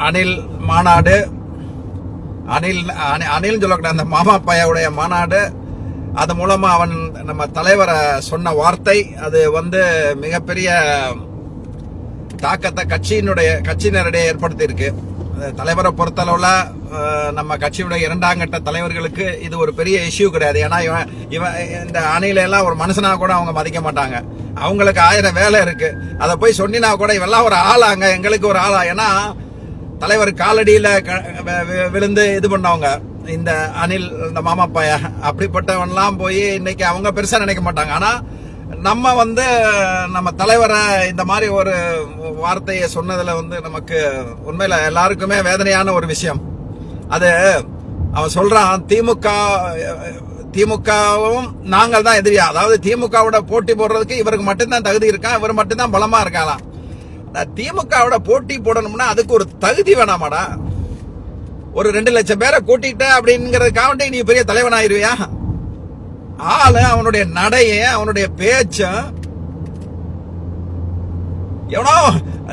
அனில் மாநாடு, அனில் சொல்லக்கூடாது, அந்த மாமா பையாவுடைய மாநாடு. அது மூலமா அவன் நம்ம தலைவரை சொன்ன வார்த்தை அது மிகப்பெரிய தாக்கத்தை கட்சியினரிடையே ஏற்படுத்தி இருக்கு. தலைவரை பொறுத்தளவுல நம்ம கட்சியுடைய இரண்டாம் கட்ட தலைவர்களுக்கு இது ஒரு பெரிய இஷ்யூ கிடையாது. ஏன்னா இவன் இந்த அணில எல்லாம் ஒரு மனுஷனா கூட அவங்க மதிக்க மாட்டாங்க. அவங்களுக்கு 1000 வேலை இருக்கு. அதை போய் சொன்னா கூட இவெல்லாம் ஒரு ஆளாங்க, எங்களுக்கு ஒரு ஆளா. ஏன்னா தலைவர் காலடியில விழுந்து இது பண்ணவங்க இந்த அனில், இந்த மாமா பைய, அப்படிப்பட்டவன்லாம் போய் இன்னைக்கு அவங்க பெருசா நினைக்க மாட்டாங்க. ஆனா நம்ம நம்ம தலைவரை இந்த மாதிரி ஒரு வார்த்தையை சொன்னதுல நமக்கு உண்மையில எல்லாருக்குமே வேதனையான ஒரு விஷயம். அது அவன் சொல்றான், திமுகவும் நாங்கள் தான் எதிரியா, அதாவது திமுகவோட போட்டி போடுறதுக்கு இவருக்கு மட்டும்தான் தகுதி இருக்கா, இவர் மட்டும்தான் பலமா இருக்கலாம். திமுகவோட போட்டி போடணும்னா அதுக்கு ஒரு தகுதி வேணாமாடா? ஒரு 2 லட்சம் பேரை கூட்டிட்ட அப்படிங்கறதுக்காக நீ பெரிய தலைவன் ஆயிருவியா? ஆளு, அவனுடைய நடைய, அவனுடைய பேச்ச, எவனோ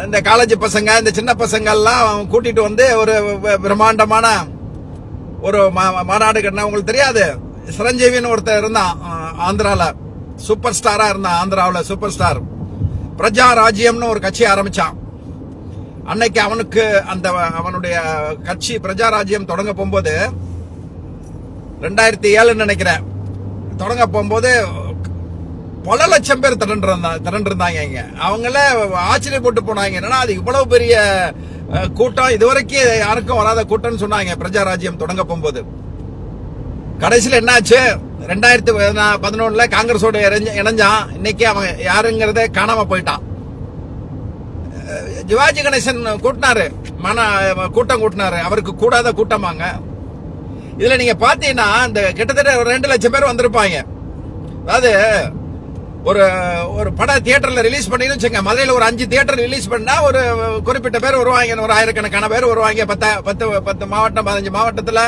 இந்த காலேஜ் பசங்க, இந்த சின்ன பசங்க எல்லாம் கூட்டிட்டு ஒரு பிரம்மாண்டமான ஒரு மாநாடு கட்டினா. உங்களுக்கு தெரியாது, சிரஞ்சீவின்னு ஒருத்தர் இருந்தான் ஆந்திரால, சூப்பர் ஸ்டாரா இருந்தான். ஆந்திராவில் சூப்பர் ஸ்டார். பிரஜா ராஜ்யம்னு ஒரு கட்சி ஆரம்பிச்சான். அன்னைக்கு அவனுடைய கட்சி பிரஜா ராஜ்யம் தொடங்க போகும்போது 2007 நினைக்கிறேன், தொடங்க போகும்போது பல லட்சம் பேர் திரண்டிருந்தாங்க. இங்க அவங்கள ஆச்சரியப்பட்டு போனாங்க, என்னன்னா அது இவ்வளவு பெரிய கூட்டம், இதுவரைக்கும் யாருக்கும் வராத கூட்டம்னு சொன்னாங்க பிரஜா ராஜ்யம் தொடங்க போகும்போது. கடைசியில் என்னாச்சு, 2011 காங்கிரஸோட இணைஞ்சான். இன்னைக்கு அவன் யாருங்கிறத காணாம போயிட்டான். சிவாஜி கணேசன் கூட்டம் கூட்டினாரு, அவருக்கு கூடாத கூட்டமாங்க. இதுல நீங்க பாத்தீங்கன்னா இந்த கிட்டத்தட்ட 2 லட்சம் பேர் வந்திருப்பாங்க. அதாவது ஒரு படம் தியேட்டர்ல ரிலீஸ் பண்ணின்னு வச்சுங்க, மதுரையில ஒரு 5 தியேட்டர் ரிலீஸ் பண்ணா ஒரு குறிப்பிட்ட பேர் வருவாங்க, ஒரு 1000கணக்கான பேர் வருவாங்க. 10 மாவட்டம் 15 மாவட்டத்துல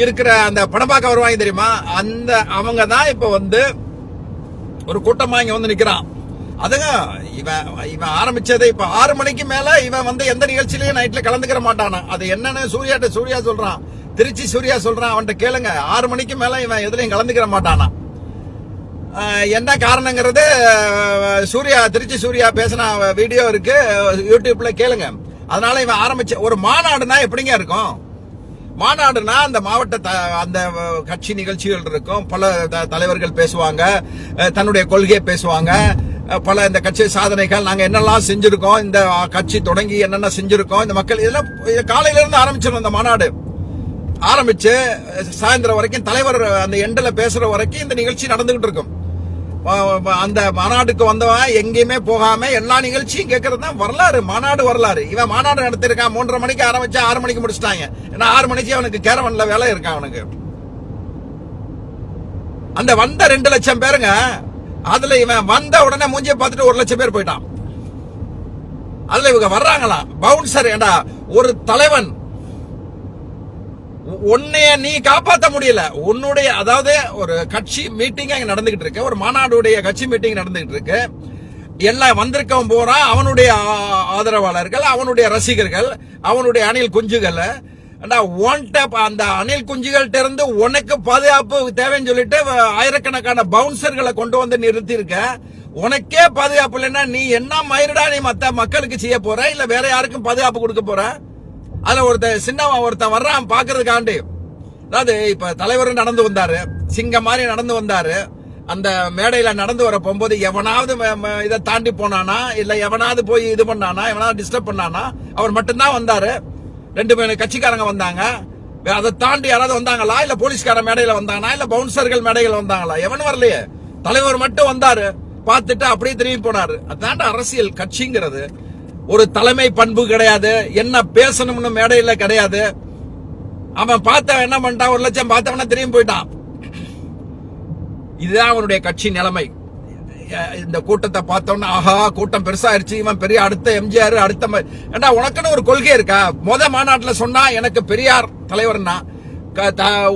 இருக்கிற அந்த படம் பார்க்க வருவாங்க தெரியுமா, அந்த அவங்க தான் இப்ப ஒரு கூட்டமா இங்க நிக்கிறான். அதுங்க இவன் ஆரம்பிச்சது இப்ப 6 மணிக்கு மேல இவன் எந்த நிகழ்ச்சியிலயும் நைட்ல கலந்துக்கிற மாட்டானா. அது என்னன்னு சூர்யா சொல்றான், திருச்சி சூர்யா சொல்றான், அவன்கிட்ட கேளுங்க. 6 மணிக்கு மேல இவன் எதுலயும் கலந்துக்கிற மாட்டானா. என்ன காரணங்கிறது திருச்சி சூர்யா பேசின வீடியோ இருக்கு யூடியூப்ல, கேளுங்க. அதனால இவன் ஆரம்பிச்ச ஒரு மாநாடுனா எப்படிங்க இருக்கும்? மாநாடுனா அந்த மாவட்ட அந்த கட்சி நிகழ்ச்சிகள் இருக்கும், பல தலைவர்கள் பேசுவாங்க, தன்னுடைய கொள்கையை பேசுவாங்க, பல இந்த கட்சி சாதனைகள், நாங்க என்னெல்லாம் செஞ்சிருக்கோம், இந்த கட்சி தொடங்கி என்னென்ன செஞ்சிருக்கோம், இந்த மக்கள் இதெல்லாம் காலையில இருந்து ஆரம்பிச்சிடும். இந்த மாநாடு ஆரம்பிச்சு சாயந்தரம் வரைக்கும் தலைவர் அந்த எண்ட்ல பேசுற வரைக்கும் இந்த நிகழ்ச்சி நடந்துகிட்டு இருக்கும். அந்த மாநாடுக்கு வந்தவன் எங்கேயுமே போகாம எல்லா நிகழ்ச்சியும் கேட்கறது தான் வரலாறு, மாநாடு வரலாறு. இவன் மாநாடு நடத்திருக்கான், 3:30 மணிக்கு ஆரம்பிச்சு 6 மணிக்கு முடிச்சிட்டாங்க. ஏன்னா 6 மணிக்கு அவனுக்கு கேரவன்ல வேலை இருக்கான் அவனுக்கு. அந்த வந்த 2 லட்சம் பேருங்க, அதுல இவன் வந்த உடனே மூஞ்சிய பார்த்துட்டு 1 லட்சம் பேர் போயிட்டான். அதுல இவங்க வர்றாங்களா பவுன்சர். ஏண்டா ஒரு தலைவன் உன்னைய நீ காப்பாற்ற முடியல, உன்னுடைய அதாவது ஒரு கட்சி மீட்டிங் அங்க நடந்துகிட்டு இருக்கு, ஒரு மாநாடுடைய கட்சி மீட்டிங் நடந்துகிட்டு இருக்கு, எல்லாம் வந்திருக்கவன் போறான், அவனுடைய ஆதரவாளர்கள், அவனுடைய ரசிகர்கள், அவனுடைய அணில் குஞ்சுகள், அந்த அணில் குஞ்சுகள்ட்ட இருந்து உனக்கு பாதுகாப்பு தேவைன்னு சொல்லிட்டு 1000கணக்கான பவுன்சர்களை கொண்டு வந்து நிறுத்தி இருக்க. உனக்கே பாதுகாப்பு இல்லைன்னா நீ என்ன மயிரிடா நீ மத்த மக்களுக்கு செய்ய போற, இல்ல வேற யாருக்கும் பாதுகாப்பு கொடுக்க போற? அதுல ஒருத்தன் வர்றான் பாக்குறதுக்காண்டி. அதாவது இப்ப தலைவர் நடந்து வந்தாரு, சிங்கம் மாதிரி நடந்து வந்தாரு, அந்த மேடையில நடந்து வர போகும்போது எவனாவது இதை தாண்டி போனானா, இல்ல எவனாவது போய் இது பண்ணானா, எவனாவது டிஸ்டர்ப் பண்ணானா, அவர் மட்டும்தான் வந்தாரு. 2 கட்சிக்காரங்க வந்தாங்க. அதை தாண்டி யாராவது வந்தாங்களா, இல்ல போலீஸ்கார மேடையில வந்தாங்களா, இல்ல பவுன்சர்கள் மேடைகள் வந்தாங்களா? எவனும் வரலையே. தலைவர் மட்டும் வந்தாரு, பார்த்துட்டு அப்படியே திரும்பி போனாரு. அதாண்ட அரசியல் கட்சிங்கிறது. ஒரு தலைமை பண்பு கிடையாது, என்ன பேசணும்னு மேடையில கிடையாது. அவன் பார்த்த என்ன பண்ணிட்டான், 1 லட்சம் பார்த்தவன திரும்பி போயிட்டான். இதுதான் அவனுடைய கட்சி நிலைமை. இந்த கூட்டத்தை பார்த்தோன்னா ஆஹா கூட்டம் பெருசாயிருச்சு, இவன் பெரிய அடுத்த எம்ஜிஆர் அடுத்த உனக்குன்னு ஒரு கொள்கை இருக்கா? மாநாட்டுல சொன்னா எனக்கு பெரியார் தலைவர்னா,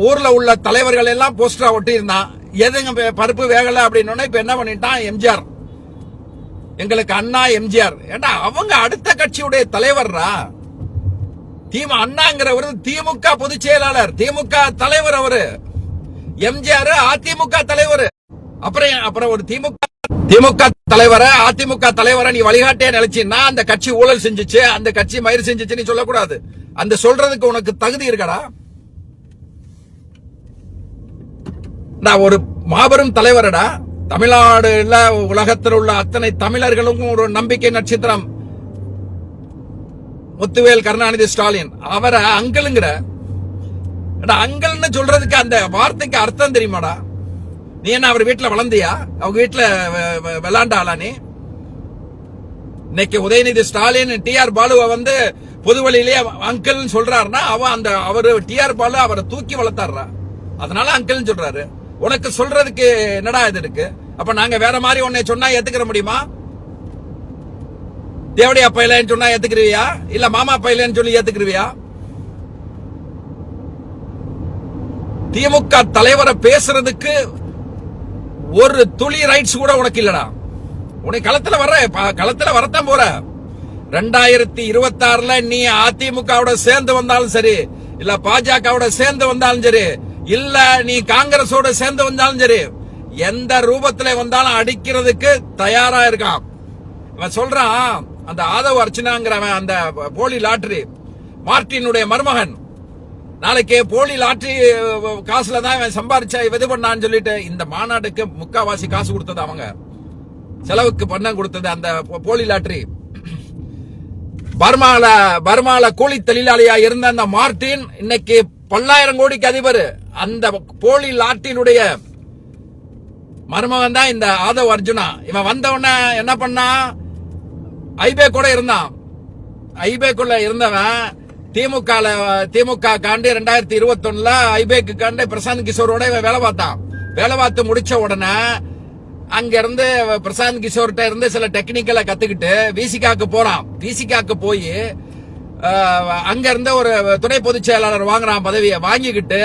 ஊர்ல உள்ள தலைவர்கள் எல்லாம் போஸ்டரா ஒட்டி இருந்தான். எதுங்க பருப்பு வேகல அப்படின்னு இப்ப என்ன பண்ணிட்டான், எம்ஜிஆர் எங்களுக்கு அண்ணா எம்ஜிஆர். ஏண்டா அவங்க அடுத்த கட்சியுடைய தலைவர்ரா. அண்ணாங்கிறவர் திமுக பொதுச் செயலாளர், திமுக தலைவர் அவரு. எம்ஜிஆர் அதிமுக தலைவர். அப்புறம் ஒரு திமுக தலைவரை அதிமுக தலைவரை நீ வழிகாட்டியா நினைச்சீன்னா அந்த கட்சி ஊழல் செஞ்சுச்சு, அந்த கட்சி மயிர் செஞ்சுச்சு நீ சொல்லக்கூடாது. அந்த சொல்றதுக்கு உனக்கு தகுதி இருக்கடா? நான் ஒரு மாபெரும் தலைவரடா. தமிழ்நாடு உலகத்தில் உள்ள அத்தனை தமிழர்களுக்கும் ஒரு நம்பிக்கை நட்சத்திரம் முத்துவேல் கருணாநிதி ஸ்டாலின். அவரை அங்கிள்ங்கிற அங்கிள்னு சொல்றதுக்கு அந்த வார்த்தைக்கு அர்த்தம் தெரியுமாடா? நீ என்ன அவர் வீட்டுல வளர்ந்தியா? அவங்க வீட்டுல விளாண்டாளா நீ? இன்னைக்கு உதயநிதி ஸ்டாலின் டிஆர் பாலுவை வந்து பொதுவெளியிலேயே அங்கிள் சொல்றாருன்னா அவரு டிஆர் பாலு அவரை தூக்கி வளர்த்தாடுறா, அதனால அங்கிள் சொல்றாரு. உனக்கு சொல்றதுக்கு என்னடா இது இருக்கு? அப்ப நாங்க வேற மாதிரி உன்னை சொன்னா ஏத்துக்கிற முடியுமா? தேவடி அப்பா இல்லைன்னு சொன்னா ஏத்துக்கிருவியா? இல்ல மாமா அப்பா இல்லைன்னு சொல்லி ஏத்துக்கிருவியா? திமுக தலைவரை பேசுறதுக்கு ஒரு துளி ரைட்ஸ் கூட உனக்கு இல்லடா. உனக்கு களத்துல வரத்தான் போற. 2026 நீ அதிமுகவோட சேர்ந்து வந்தாலும் சரி, இல்ல பாஜகவோட சேர்ந்து வந்தாலும் சரி, இல்ல நீ காங்கிரஸோட சேர்ந்து வந்தாலும் சரி, எந்த ரூபத்துல வந்தாலும் அடிக்கிறதுக்கு தயாரா இருக்கான். இவன் சொல்றான், அந்த ஆதவ் அர்ச்சனாங்கிறவன் அந்த போலி லாட்டரி மார்டினுடைய மருமகன், நாளைக்கு போலி லாட்டரி காசுல தான் இவன் சம்பாரிச்சா இது பண்ணான்னு சொல்லிட்டு இந்த மாநாட்டுக்கு முக்காவாசி காசு கொடுத்தது அவங்க, செலவுக்கு பண்ண கொடுத்தது அந்த போலி லாட்டரி. பர்மால கூலி தொழிலாளியா இருந்த அந்த மார்டின் இன்னைக்கு 10,000 கோடிக்கு அதிபர். அந்த போலி லாட்டினுடைய மருமகன் தான் இந்த ஆதவ் அர்ஜுனா. இவன் வந்தவன என்ன பண்ணா, ஐபே கூட இருந்தான். ஐபேக்குள்ள இருந்தவன் திமுக காண்டு 2021 ஐபேக்கு காண்டு பிரசாந்த் கிஷோரோட வேலை பார்த்தான். வேலை பார்த்து முடிச்ச உடனே அங்க இருந்து பிரசாந்த் கிஷோர்கிட்ட இருந்து சில டெக்னிக்கலை கத்துக்கிட்டு விசிகாக்கு போறான். விசிகாக்கு போய் அங்க இருந்து ஒரு துணை பொதுச் செயலாளர் வாங்குறான். பதவியை வாங்கிக்கிட்டு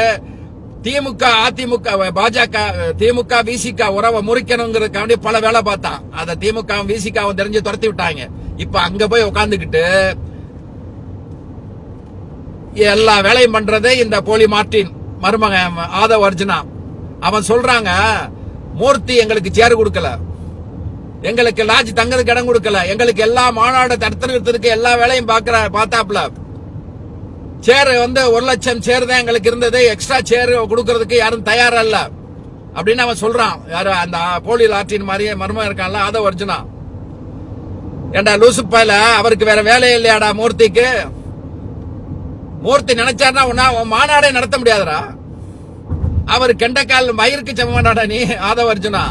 திமுக அதிமுக பாஜக திமுக விசிக உறவை முறிக்கணுங்கிறதுக்காண்டி பல வேலை பார்த்தான். அதை திமுக விசிக தெரிஞ்சு துரத்தி விட்டாங்க. இப்ப அங்க போய் உட்காந்துக்கிட்டு எல்லா வேலையும் பண்றது இந்த போலி மார்டின் மருமகன் ஆதவ் அர்ஜுனா. அவன் சொல்றாங்க, மூர்த்தி எங்களுக்கு சேர் கொடுக்கல, எங்களுக்கு லாட்ஜ் தங்கறதுக்கு இடம் கொடுக்கல, எங்களுக்கு எல்லா மாநாடு தடுத்து எல்லா வேலையும் பார்த்தாப்ல. சேர் வந்து 1 லட்சம் சேர் தான் எங்களுக்கு இருந்தது, எக்ஸ்ட்ரா சேர் கொடுக்கறதுக்கு யாரும் தயாரா இல்ல அப்படின்னு அவன் சொல்றான். யாரு? அந்த போலி லாட்டின் மாதிரியே மர்மம் இருக்கான்ல ஆதவ் அர்ஜுனா. ஏண்டா லூசுப்பாயில, அவருக்கு வேற வேலை இல்லையாடா மூர்த்திக்கு? மூர்த்தி நினைச்சாருன்னா மாநாடே நடத்த முடியாதுடா. அவர் கெண்டக்கால் மயிருக்கு சமமானாடா நீ ஆதவ் அர்ஜுனா.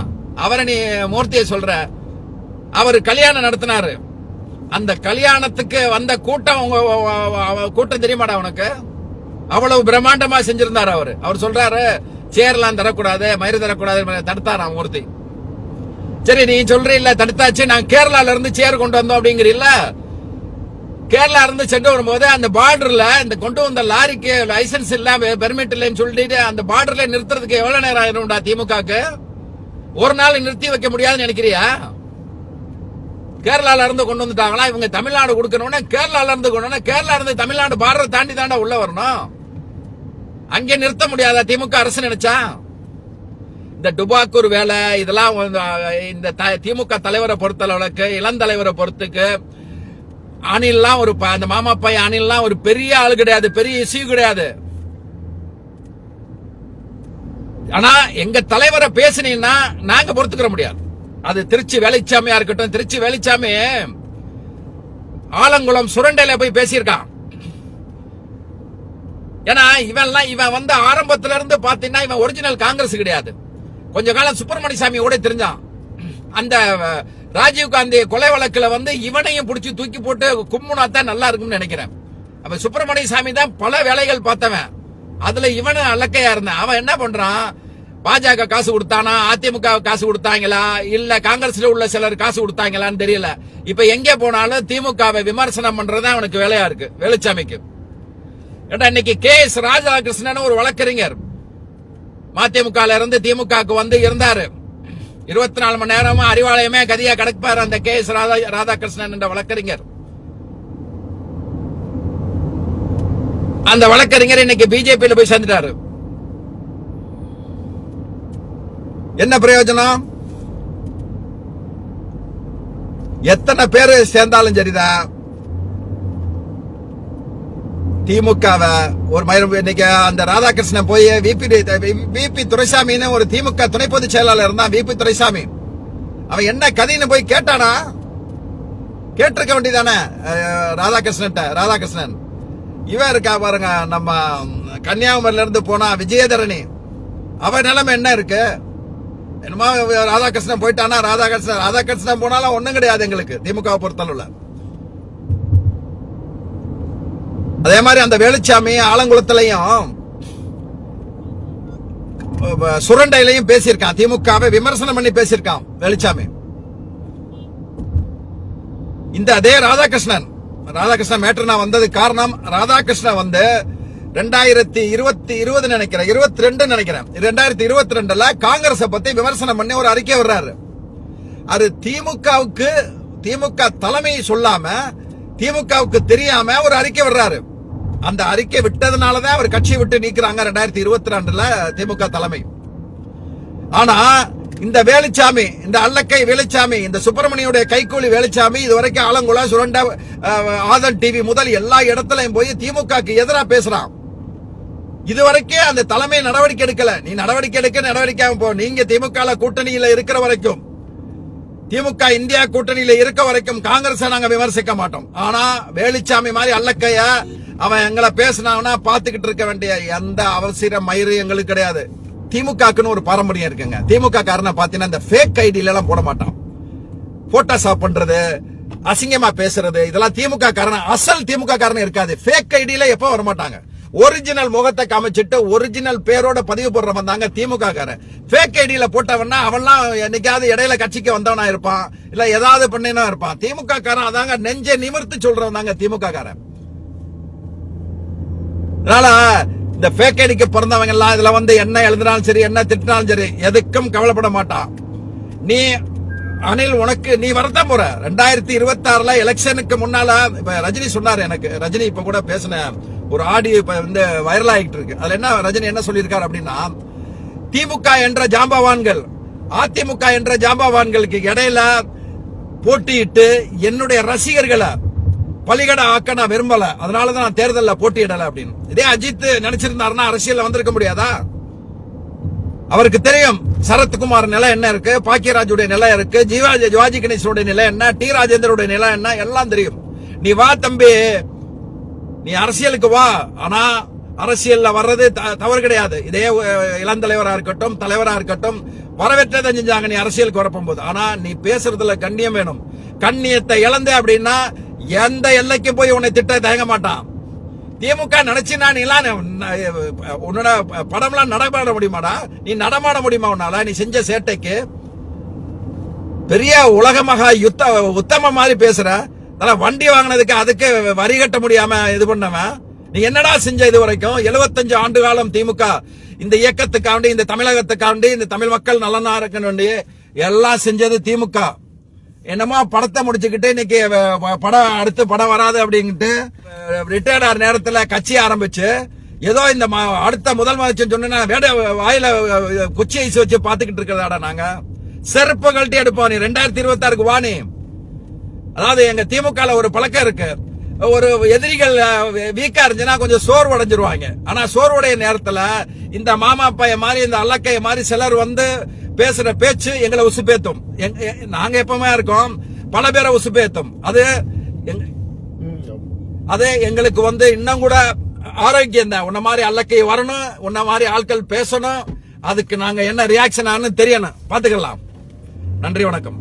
அவரை நீ மூர்த்தியை சொல்ற? அவர் கல்யாணம் நடத்தினாரு. அந்த கல்யாணத்துக்கு வந்த கூட்டம் தெரியுமாடா உனக்கு? அவ்வளவு பிரம்மாண்டமா செஞ்சிருந்தாரு அவரு. அவர் சொல்றாரு சேர்லாம் தரக்கூடாது, மயிறு தரக்கூடாது, தடுத்தாராம் மூர்த்தி. சரி, நீ சொல்ற இல்ல தடுத்தாச்சு, நான் கேரளால இருந்து சேர் கொண்டு வந்தோம் அப்படிங்கிறீல்ல. கேரளா இருந்து சென்று வரும்போது அந்த பார்டர்ல இந்த கொண்டு வந்த லாரிக்கு லைசன்ஸ் இல்ல, பெர்மிட் இல்லன்னு சொல்லிட்டு அந்த பார்டர்ல நிறுத்துறதுக்கு எவ்வளவு நேரம் ஆயிரும்டா திமுகக்கு? ஒரு நாள் நிறுத்தி வைக்க முடியாதுன்னு நினைக்கிறியா? கேரளால இருந்து கொண்டு வந்துட்டாங்களா இவங்க, தமிழ்நாடு கொடுக்கணும்னா கேரளால இருந்து கொண்டு, கேரளா இருந்து தமிழ்நாடு பார்டர் தாண்டி தாண்டா உள்ள வரணும். அங்கே நிறுத்த முடியாதா திமுக அரசு நினைச்சா? இந்த டுபாக்கூர் வேலை இதெல்லாம் இந்த திமுக தலைவரை பொறுத்தளவுக்கு, இளந்தலைவரை பொறுத்துக்கு அணில்லாம் ஒரு அந்த மாமா பையன் அணில்லாம் ஒரு பெரிய ஆளு கிடையாது, பெரிய இஷ்யூ கிடையாது. ஆனா எங்க தலைவரை பேசினீங்கன்னா நாங்க பொறுத்துக்கிற முடியாது. அது திருச்சி வேலுச்சாமியா இருக்கட்டும். திருச்சி வேலுச்சாமி ஆலங்குளம் சுரண்டையில போய் பேசியிருக்கான். ஏன்னா இவன் வந்து ஆரம்பத்துல இருந்து பாத்தீங்கன்னா இவன் ஒரிஜினல் காங்கிரஸ் கிடையாது. கொஞ்ச காலம் சுப்பிரமணிய சாமி கூட தெரிஞ்சான். அந்த ராஜீவ்காந்தி கொலை வழக்குல வந்து இவனையும் பிடிச்சி தூக்கி போட்டு கும்முனாத்தான் நல்லா இருக்கும்னு நினைக்கிறேன். அவன் சுப்பிரமணிய சாமி தான் பல வேலைகள் பார்த்தவன். அதுல இவனு அலக்கையா இருந்தான். அவன் என்ன பண்றான், பாஜக காசு கொடுத்தானா, அதிமுக காசு கொடுத்தாங்களா, இல்ல காங்கிரஸ்ல உள்ள சிலர் காசு கொடுத்தாங்களான்னு தெரியல. இப்ப எங்கே போனாலும் திமுகவை விமர்சனம் பண்றது அவனுக்கு வேலையா இருக்கு வேலுச்சாமிக்கு. இன்னைக்கு KS ராதாகிருஷ்ணன் ஒரு வழக்கறிஞர் மதிமுக இருந்து திமுக வந்து இருந்தாரு. 24 மணி நேரமும் அறிவாலயமே கதியா கிடப்பாரு அந்த KS ராதாகிருஷ்ணன் என்ற வழக்கறிஞர். அந்த வழக்கறிஞர் இன்னைக்கு பிஜேபியில போய் சேர்ந்துட்டாரு. என்ன பிரயோஜனம்? எத்தனை பேரு சேர்ந்தாலும் சரிதான், திமுகவை ஒரு இன்னைக்கு அந்த ராதாகிருஷ்ணன் போய் விபி துரைசாமின்னு ஒரு திமுக துணை பொதுச் செயலாளர் இருந்தான், விபி துரைசாமி. அவன் என்ன கதைன்னு போய் கேட்டானா? கேட்டிருக்க வேண்டியதானே ராதாகிருஷ்ணன். இவன் இருக்கா பாருங்க, நம்ம கன்னியாகுமரியில இருந்து போனா விஜயதரணி, அவன் நிலைமை என்ன இருக்கு? என்னமா ராதாகிருஷ்ணன் போயிட்டானா? ராதாகிருஷ்ணன் போனாலும் ஒண்ணும் கிடையாது எங்களுக்கு திமுக பொறுத்தளவுல. அதே மாதிரி அந்த வேலுச்சாமி ஆலங்குளத்திலையும் சுரண்டையிலையும் பேசியிருக்கான், திமுகவை விமர்சனம் பண்ணி பேசியிருக்கான் வேலுச்சாமி. இந்த அதே ராதாகிருஷ்ணன் மேட்டர் நான் வந்தது காரணம், ராதாகிருஷ்ணன் வந்து 2020 நினைக்கிறேன், 22 நினைக்கிறேன், 2022 காங்கிரஸ் பத்தி விமர்சனம் பண்ணி ஒரு அறிக்கை வர்றாரு. அது திமுக தலைமையை சொல்லாம, திமுகவுக்கு தெரியாம ஒரு அறிக்கை வர்றாரு. அந்த அறிக்கை விட்டதுனாலதான் அவர் கட்சி விட்டு நீக்கிறாங்க 2022 திமுக தலைமை. ஆனா இந்த வேலுச்சாமி, இந்த அல்லக்கை வேலுச்சாமி, இந்த சுப்பிரமணியுடைய கைக்கூலி வேலுச்சாமி இதுவரைக்கும் ஆலங்குளம், சுரண்ட, ஆதன் டிவி முதல் எல்லா இடத்துலயும் போய் திமுகக்கு எதிராக பேசுறான். இதுவரைக்கும் அந்த தலைமை நடவடிக்கை எடுக்கல. நீ நடவடிக்கை போ. நீங்க திமுக கூட்டணியில இருக்கிற வரைக்கும், திமுக இந்தியா கூட்டணியில இருக்க வரைக்கும் காங்கிரஸை நாங்க விமர்சிக்க மாட்டோம். ஆனா வேலுச்சாமி மாதிரி அல்லக்கைய அவன் எங்களை பேசினான்னா பாத்துக்கிட்டு இருக்க வேண்டிய எந்த அவசியம் மயிறு எங்களுக்கு கிடையாது. திமுகக்குன்னு ஒரு பாரம்பரியம் இருக்குங்க. திமுக காரனை பாத்தீங்கன்னா இந்த ஃபேக் ஐடியில எல்லாம் போட மாட்டான். போட்டோஷாப் பண்றது, அசிங்கமா பேசுறது, இதெல்லாம் திமுக காரன், அசல் திமுக காரன் இருக்காது. ஃபேக் ஐடியில எப்ப வர மாட்டாங்க. ஒரிஜினல் முகத்தை காமிச்சிட்டு ஒரிஜினல் பேரோட பதிவு போடுறவன் தாங்க திமுக காரன். ஃபேக் ஐடியில போட்டவன்னா அவன்லாம் என்னைக்காவது இடையில கட்சிக்கு வந்தவனா இருப்பான், இல்ல ஏதாவது பண்ணினா இருப்பான். திமுக காரன் அதாங்க நெஞ்சை நிமிர்த்து சொல்றவன் தாங்க திமுக காரன். அதனால இந்த ஃபேக் ஐடிக்கு பிறந்தவங்க எல்லாம் இதுல வந்து என்ன எழுதினாலும் சரி, என்ன திட்டினாலும் சரி, எதுக்கும் கவலைப்பட மாட்டான். நீ அனில், உனக்கு நீ வரதான் போற. 2026 எலெக்ஷனுக்கு முன்னால இப்ப ரஜினி சொன்னாரு எனக்கு, ரஜினி இப்ப கூட பேசின ஒரு ஆடியோ இப்ப வந்து வைரல் ஆகிட்டு இருக்கு. அதுல என்ன ரஜினி என்ன சொல்லியிருக்காரு அப்படின்னா, திமுக என்ற ஜாம்பவான்கள் அதிமுக என்ற ஜாம்பவான்களுக்கு இடையில போட்டியிட்டு என்னுடைய ரசிகர்களை பலிகடை ஆக்க நான் விரும்பல, அதனாலதான் நான் தேர்தலில் போட்டியிடல அப்படின்னு. இதே அஜித் நினைச்சிருந்தாருன்னா அரசியல் வந்திருக்க முடியாதா? அவருக்கு தெரியும் சரத்குமார் நிலை என்ன இருக்கு, பாக்கியராஜுடைய நிலை இருக்கு, ஜிவாஜி கணேசனுடைய நிலை என்ன, டி ராஜேந்தருடைய நிலை என்ன, எல்லாம் தெரியும். நீ வா தம்பி, நீ அரசியலுக்கு வா. ஆனா அரசியல்ல வர்றது தவறு கிடையாது. இதே இளந்தலைவரா இருக்கட்டும், தலைவரா இருக்கட்டும், வரவேற்றதை செஞ்சாங்க நீ அரசியலுக்கு வரப்போகும்போது. ஆனா நீ பேசுறதுல கண்ணியம் வேணும். கண்ணியத்தை இழந்த அப்படின்னா எந்த எல்லைக்கு போய் உன்னை திட்ட தயங்க மாட்டான். திமுக நினைச்சுனா நீ உன்னோட படம்லாம் நடமாட முடியுமாடா? நீ நடமாட முடியுமா உன்னால? நீ செஞ்ச சேட்டைக்கு பெரிய உலக மகா உத்தம மாதிரி பேசுற. வண்டி வாங்கினதுக்கு அதுக்கு வரி கட்ட முடியாம இது பண்ணவன் நீ என்னடா செஞ்ச இது வரைக்கும்? 75 ஆண்டு காலம் திமுக இந்த இயக்கத்துக்காண்டி, இந்த தமிழகத்துக்காண்டி, இந்த தமிழ் மக்கள் நலனா இருக்கணும் எல்லாம் செஞ்சது திமுக. என்னமோ படத்தை முடிச்சுக்கிட்டு இன்னைக்கு அடுத்து படம் வராது அப்படின்ட்டு ரிட்டையர்ட் ஆகிற நேரத்துல கட்சி ஆரம்பிச்சு ஏதோ இந்த அடுத்த முதல் முதல் சொன்னா வேட வாயில குச்சி ஐஸ் வச்சு பாத்துக்கிட்டு இருக்கிறதாடா. நாங்க செருப்பு கழட்டி எடுப்போம். நீ 2026 வாணி. அதாவது எங்க திமுக ஒரு பழக்கம் இருக்கு, ஒரு எதிரிகள் வீக்கா இருந்துச்சுன்னா கொஞ்சம் சோர்வடைஞ்சிருவாங்க. ஆனா சோர்வுடைய நேரத்துல இந்த மாமா பைய மாதிரி, இந்த அல்லக்கைய மாதிரி சிலர் வந்து பேசுற பேச்சு எங்களை உசுப்பேத்தும். நாங்க எப்பவுமே இருக்கோம், பல பேரை உசுப்பேத்தும். அது எங்களுக்கு வந்து இன்னும் கூட ஆரோக்கியம் தான். உன்ன மாதிரி அல்லக்கை வரணும், உன்ன மாதிரி ஆட்கள் பேசணும். அதுக்கு நாங்க என்ன ரியாக்ஷன் ஆனு தெரியணும், பாத்துக்கலாம். நன்றி, வணக்கம்.